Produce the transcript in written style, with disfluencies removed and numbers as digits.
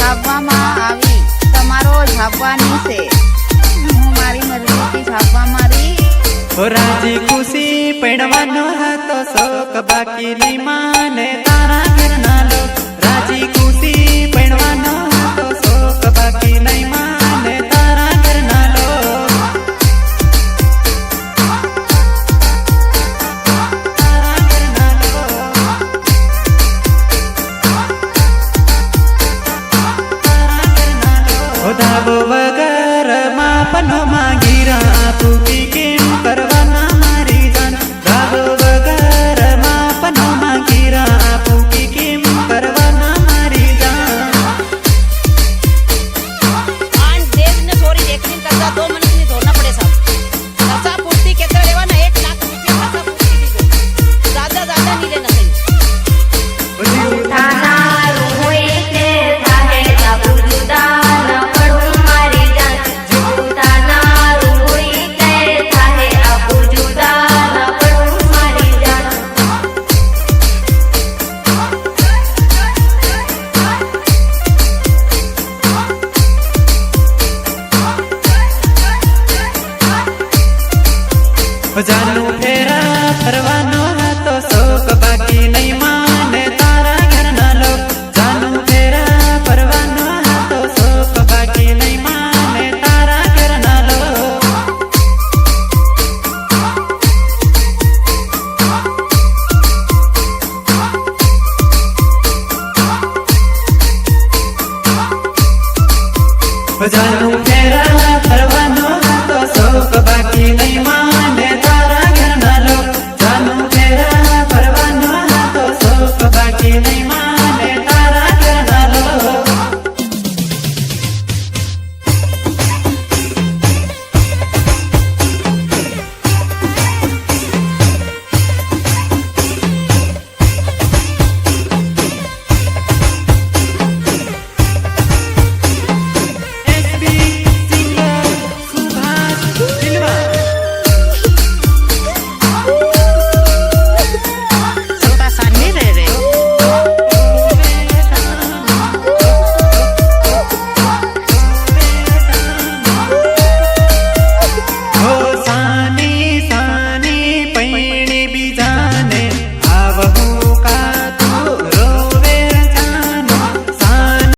છાપવામાં આવી, તમારો છાપવાની છે। હું મારી મરજીથી છાપવા મારી। રાજી ખુશી પડવાનો હતો શોક, બાકી નહીં માને તારા ઘરના લોક। રાજી ખુશી પડવાનો હતો શોક, બાકી નહીં માને તારા ઘરના લોક। તારા ઘરના લોક, તારા ઘરના લોક। ધાબો વગર માપનો માંગી આપું કી કેમ કરવાના મારી જાન। ધાબો વગર માપનો માંગી આપું કી કેમ કરવાના મારી જાન। आन देव ने सोरी देखने करता 2 मिनट नहीं धोना पड़े साहब। खर्चा पूर्ति कितना लेवाना 1 लाख रुपया खर्चा पूर्ति लीजिए, ज्यादा नहीं लेना चाहिए। જાનું ફેરા ફરવાનો હતો શોક, બાકી નહીં માને તારા ઘરના લોક। જાનું ફેરા ફરવાનો હતો શોક, બાકી નહીં માને તારા ઘરના લોક। જાનું ફેરા